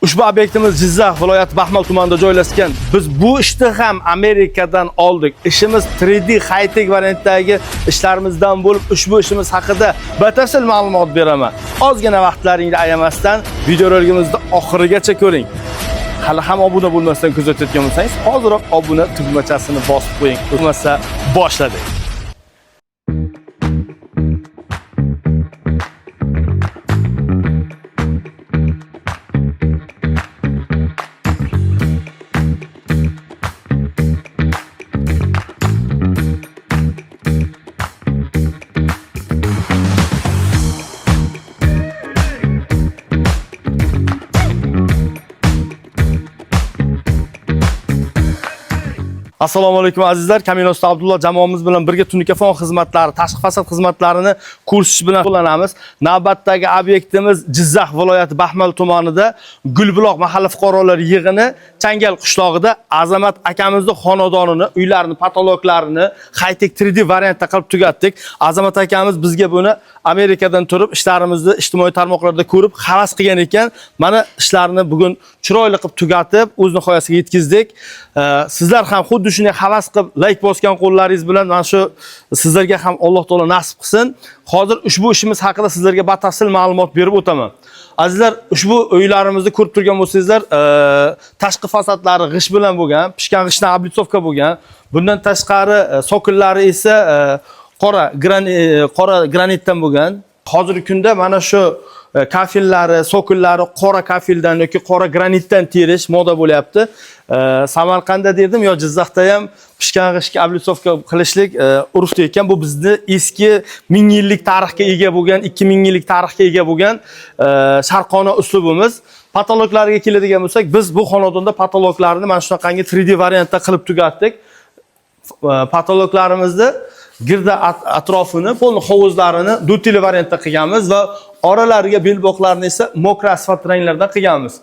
Ushbu obyektimiz Jizzax viloyati Baxmal tumanida joylashgan. Biz bu ishni ham Amerikadan oldik. Ishimiz 3D high-tech variantdagi ishlarimizdan bo'lib, ushbu ishimiz haqida batafsil ma'lumot beraman. Ozgina vaqtlaringni ayamasdan videoroligimizni oxirigacha ko'ring. Hali ham obuna bo'lmasdan kuzatayotgan bo'lsangiz, hoziroq obuna tugmachasini bosib qo'ying. Bo'lmasa boshladik. Assalomu alaykum azizlar. Kaminosda Abdulla jamoamiz bilan birga tunikafon xizmatlari, tashqi fasad xizmatlarini ko'rsatish bilan qo'llanamiz. Navbatdagi obyektimiz Jizzax viloyati Baxmal tumanida Gulbuloq mahalla fuqarolar yig'ini Changal qishlog'ida Azamat akamizning xonadonini, uylarini, patoloklarini high-tech 3D variantda qilib tugatdik. Azamat akamiz bizga buni Amerikadan turib ishlarimizni ijtimoiy tarmoqlarda ko'rib havas qilgan ekan. Mana ishlarni bugun chiroyli qilib tugatib, o'z nihoyasiga yetkazdik. Sizlar ham xuddi shunday havas qilib like bosgan qo'llaringiz bilan mana shu sizlarga ham Alloh taolo nasib qilsin. Hozir ushbu ishimiz haqida sizlarga batafsil ma'lumot berib o'taman. Azizlar, ushbu uylarimizni ko'rib turgan bo'lsangizlar, tashqi fasadlari g'ish bilan bo'lgan, pishgan g'ishdan oblitsovka bo'lgan. Bundan tashqari sokullari esa qora granitdan bo'lgan. Hozirgi kunda mana shu kafillari, sokullari qora kafildan yoki qora granitdan terish moda bo'lyapti. Samarqandda derdim yo Jizzaxda ham pishgan g'ishga oblitsovka qilishlik urfda ekan. Bu bizni eski 1000 yillik tarixga ega bo'lgan, 2000 yillik tarixga ega bo'lgan sharqona uslubimiz. Patologlarga keladigan bo'lsak, biz bu xonadonda patologlarni mana shunaqangi 3D variantda qilib tugatdik. Patologlarimizni girda atrofini, polni hovuzlarini dutili variantda qilganmiz va oralariga belboqlarni esa mokra asfalt ranglardan qilganmiz.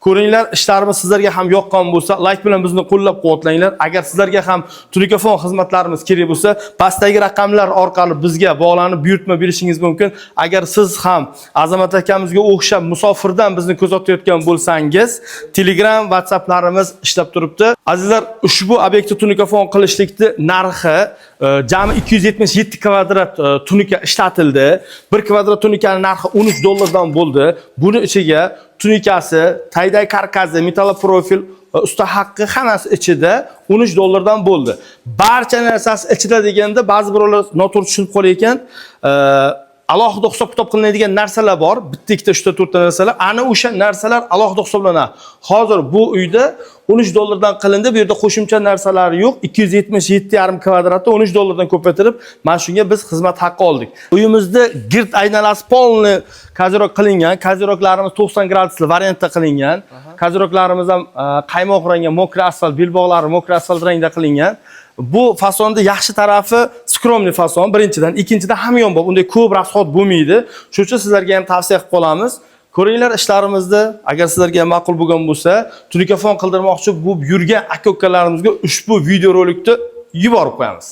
Ko'ringlar, ishlarimiz sizlarga ham yoqqan bo'lsa, like bilan bizni qo'llab-quvvatlanglar. Agar sizlarga ham tunikafon xizmatlarimiz kerak bo'lsa, pastdagi raqamlar orqali bizga bog'lanib buyurtma berishingiz mumkin. Agar siz ham Azamat akamizga o'xshab musofirdan bizni kuzatayotgan bo'lsangiz, Telegram, WhatsApplarimiz ishlab turibdi. Azizlar, ushbu obyektni tunikafon qilishlikni narxi jami 277 kvadrat tunika ishlatildi. 1 kvadrat tunikaning narxi $13 bo'ldi. Buni ichiga tunikasi, tayday karkazi, metall profil, usta haqqi hammasi ichida $13 bo'ldi. Barcha narsasi ichida deganda ba'zi birovlar noto'g'ri tushunib qolar ekan. Alohida hisob-kitob qilinadigan narsalar bor. Bitta, ikkita, uchta, to'rtta narsalar. Ana o'sha narsalar alohida hisoblanadi. Hozir bu uyda $13 dan qilindi. Bu yerda qo'shimcha narsalar yo'q. 277,5 kvadratda $13 dan ko'paytirib, mana shunga biz xizmat haqqi oldik. Uyimizda girt aynalasi polni kozirok qilingan. Koziroklarimiz 90 gradusli variantda qilingan. Koziroklarimiz ham qaymoq rangga, mokra asfalt, belbog'lari mokra asfalt rangda qilingan. Bu fasonda yaxshi tarafi skromli fason, birinchidan, ikkinchidan hamyonbop, unday ko'p rasxod bo'lmaydi. Shuning uchun sizlarga ham tavsiya qilib qolamiz. Ko'ringlar ishlarimizni, agar sizlarga ma'qul bo'lgan bo'lsa, tunikafon qildirmoqchi bo'lib yurgan aka-ukalarimizga ushbu videorolikni yuborib qo'yamiz.